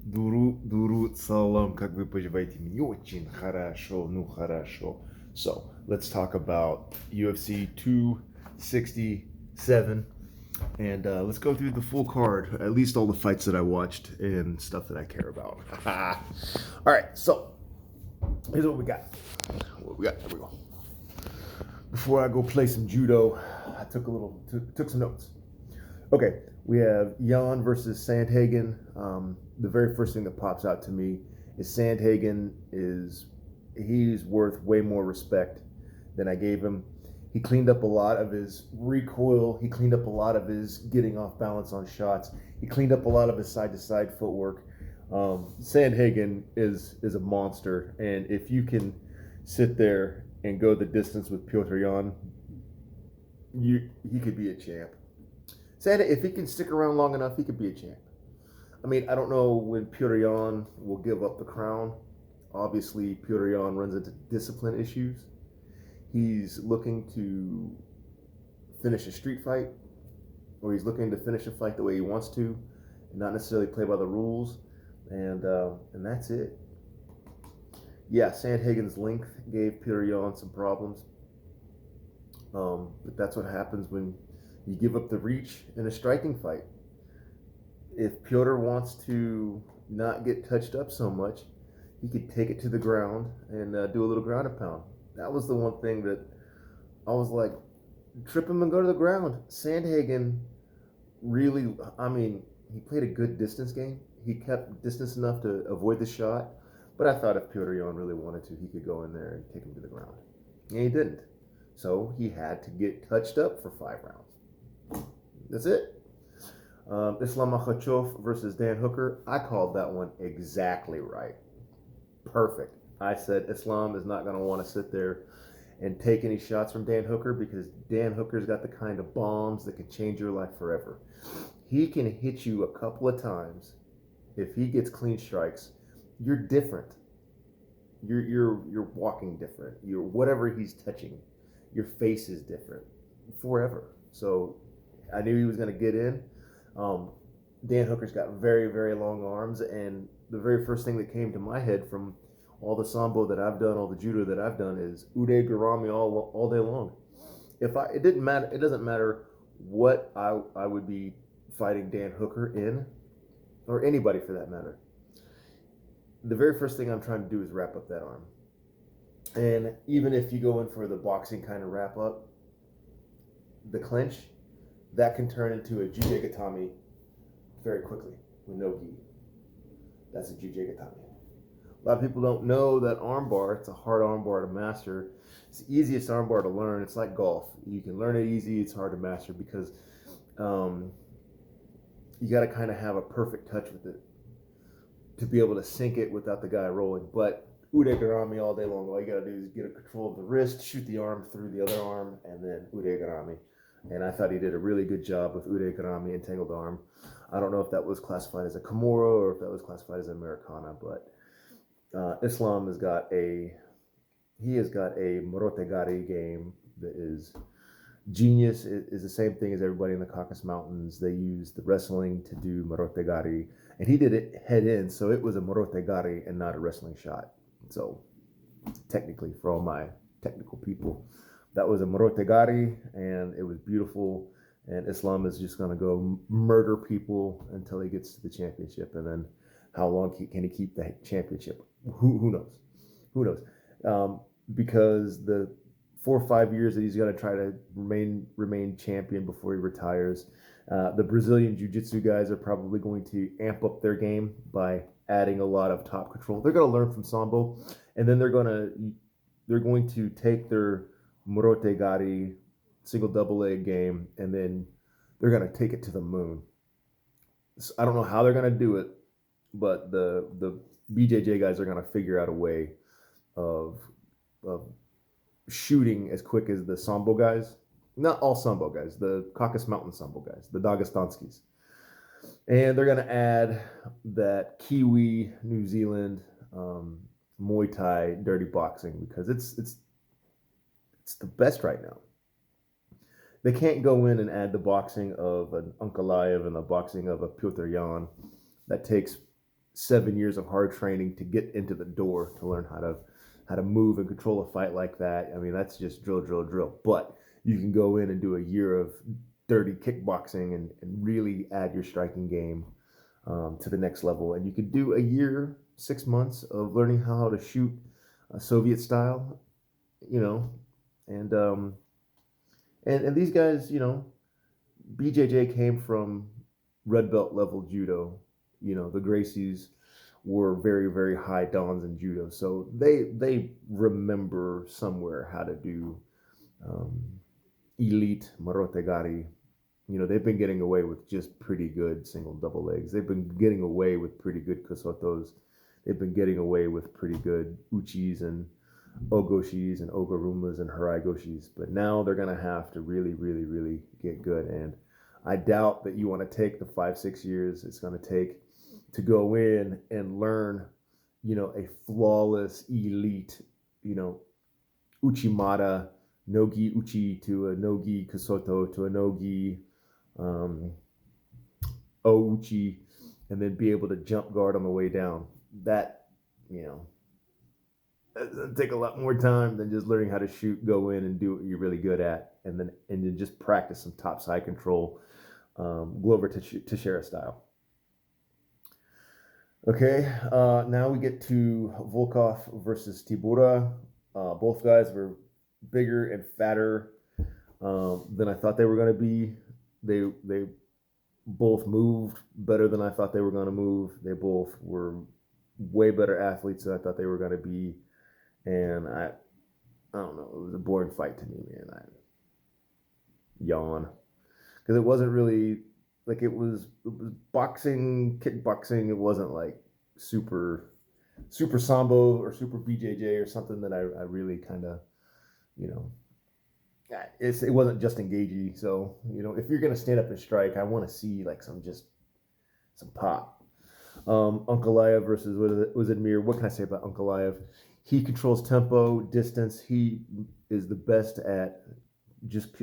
Дуру, салам, как вы поживаете? Мне очень хорошо, ну хорошо. So, let's talk about UFC 267, and let's go through the full card, at least all the fights that I watched and stuff that I care about. All right, so here's what we got. Here we go. Before I go play some judo, I took some notes. Okay, we have Jan versus Sandhagen. The very first thing that pops out to me is Sandhagen he's worth way more respect than I gave him. He cleaned up a lot of his recoil. He cleaned up a lot of his getting off balance on shots. He cleaned up a lot of his side to side footwork. Sandhagen is a monster, and if you can sit there and go the distance with Piotr Jan, he could be a champ. Santa, if he can stick around long enough, he could be a champ. I mean, I don't know when Piotr Jan will give up the crown. Obviously, Piotr Jan runs into discipline issues. He's looking to finish a street fight, or he's looking to finish a fight the way he wants to, and not necessarily play by the rules. And that's it. Yeah, Sandhagen's length gave Piotr Jan some problems. But that's what happens when you give up the reach in a striking fight. If Piotr wants to not get touched up so much, he could take it to the ground and do a little ground and pound. That was the one thing that I was like, trip him and go to the ground. Sandhagen really, I mean, he played a good distance game. He kept distance enough to avoid the shot. But I thought if Piotr Jan really wanted to, he could go in there and take him to the ground. And he didn't. So he had to get touched up for 5 rounds. That's it. Islam Makhachev versus Dan Hooker. I called that one exactly right. Perfect. I said Islam is not going to want to sit there and take any shots from Dan Hooker because Dan Hooker's got the kind of bombs that can change your life forever. He can hit you a couple of times. If he gets clean strikes, you're different. You're walking different. You're whatever he's touching, your face is different forever. So I knew he was going to get in. Dan Hooker's got very, very long arms, and the very first thing that came to my head from all the sambo that I've done, all the judo that I've done, is ude garami all day long. It didn't matter. It doesn't matter what I would be fighting Dan Hooker in, or anybody for that matter. The very first thing I'm trying to do is wrap up that arm. And even if you go in for the boxing kind of wrap up, the clinch, that can turn into a jujigatami very quickly with no gi. That's a jujigatami. A lot of people don't know that armbar. It's a hard armbar to master. It's the easiest armbar to learn. It's like golf. You can learn it easy. It's hard to master because you got to kind of have a perfect touch with it to be able to sink it without the guy rolling. But ude garami all day long. All you got to do is get a control of the wrist, shoot the arm through the other arm, and then ude garami. And I thought he did a really good job with ude garami, entangled arm. I don't know if that was classified as a Kimura or if that was classified as an Americana, but Islam has got a Morotegari game that is genius. It is the same thing as everybody in the Caucasus Mountains. They use the wrestling to do Morotegari, and he did it head in, so it was a Morotegari and not a wrestling shot. So technically, for all my technical people, that was a Morotegari, and it was beautiful. And Islam is just going to go murder people until he gets to the championship, and then how long can he keep the championship? Who knows? Who knows? Because the 4 or 5 years that he's going to try to remain champion before he retires, the Brazilian jiu-jitsu guys are probably going to amp up their game by adding a lot of top control. They're going to learn from Sambo, and then they're going to take their Morotegari single double leg game, and then they're going to take it to the moon. So I don't know how they're going to do it, but the BJJ guys are going to figure out a way of shooting as quick as the Sambo guys. Not all Sambo guys, the Caucasus Mountain Sambo guys, the Dagestanskis. And they're going to add that Kiwi, New Zealand, Muay Thai, dirty boxing, because it's the best right now. They can't go in and add the boxing of an Ankalaev and the boxing of a Piotr Jan that takes 7 years of hard training to get into the door to learn how to move and control a fight like that. I mean, that's just drill, drill, drill. But you can go in and do a year of dirty kickboxing and really add your striking game to the next level. And you could do a year, 6 months of learning how to shoot Soviet style, you know, and and these guys, you know, BJJ came from red belt level judo. You know, the Gracies were very, very high dons in judo, so they remember somewhere how to do um, elite marotegari. You know, they've been getting away with just pretty good single double legs. They've been getting away with pretty good kosotos. They've been getting away with pretty good uchis and ogoshis and ogorumas and haraigoshis. But now they're going to have to really, really, really get good. And I doubt that you want to take the 5-6 years it's going to take to go in and learn, you know, a flawless elite, you know, uchimata, nogi uchi to a nogi kosoto to a nogi ouchi, and then be able to jump guard on the way down. That, you know, it'll take a lot more time than just learning how to shoot, go in and do what you're really good at, and then just practice some top side control, Glover Teixeira style. Okay, now we get to Volkov versus Tibura. Both guys were bigger and fatter than I thought they were going to be. They both moved better than I thought they were going to move. They both were way better athletes than I thought they were going to be. And I don't know, it was a boring fight to me, man. I yawn. Because it wasn't really, like, it was boxing, kickboxing. It wasn't like super sambo or super BJJ or something that I really kind of, you know, it wasn't just engagey. So, you know, if you're going to stand up and strike, I want to see like some pop. Ankalaev versus Uzadmir. What can I say about Ankalaev? He controls tempo, distance. He is the best at just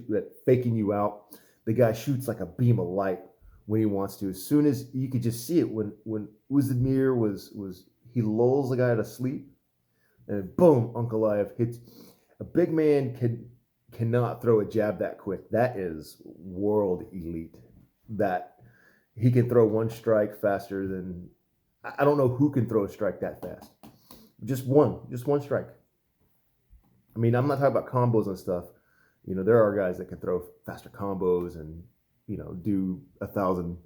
faking you out. The guy shoots like a beam of light when he wants to. As soon as you could just see it when Uzadmir was he lulls the guy to sleep, and boom, Ankalaev hits. A big man cannot throw a jab that quick. That is world elite. That he can throw one strike faster than I don't know who can throw a strike that fast. Just one strike. I mean, I'm not talking about combos and stuff. You know, there are guys that can throw faster combos and, you know, do a thousand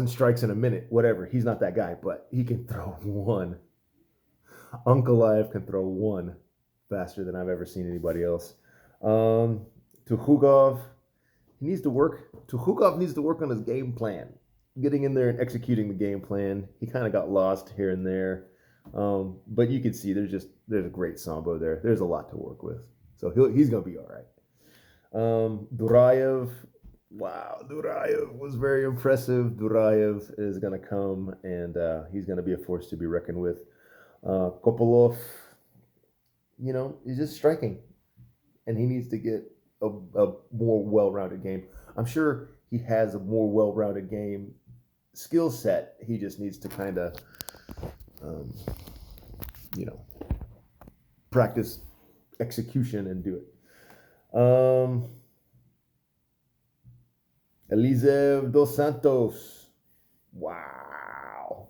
strikes in a minute, whatever. He's not that guy, but he can throw one. Ankalaev can throw one faster than I've ever seen anybody else. Tukhugov, Tukhugov needs to work on his game plan. Getting in there and executing the game plan. He kind of got lost here and there. But you can see there's a great sambo there. There's a lot to work with. So he's going to be all right. Duraev, wow, Duraev was very impressive. Duraev is going to come and he's going to be a force to be reckoned with. Kopolov, you know, he's just striking. And he needs to get a more well-rounded game. I'm sure he has a more well-rounded game skill set. He just needs to kind of, you know, practice execution and do it. Elise Dos Santos. Wow.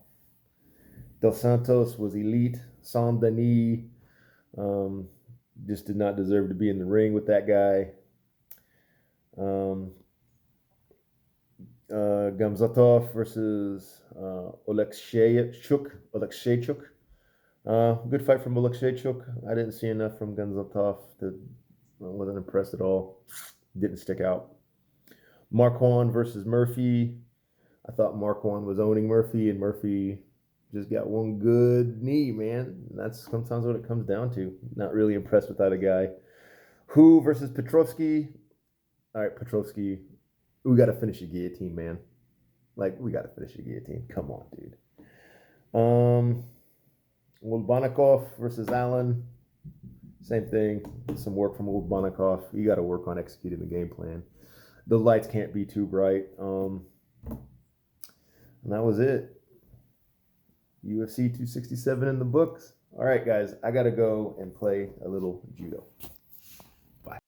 Dos Santos was elite. Sandhagen. Just did not deserve to be in the ring with that guy. Gamzatov versus Oleksiejczuk. Good fight from Oleksiejczuk. I didn't see enough from Gamzatov. I wasn't impressed at all. Didn't stick out. Marquand versus Murphy. I thought Marquand was owning Murphy, and Murphy just got one good knee, man. That's sometimes what it comes down to. Not really impressed with that guy. Hu versus Petrovsky. All right, Petrovsky, we got to finish a guillotine, man. Like, we got to finish a guillotine. Come on, dude. Wolbanikov versus Allen. Same thing. Some work from Wolbanikov. You got to work on executing the game plan. The lights can't be too bright. And that was it. UFC 267 in the books. All right, guys, I got to go and play a little judo.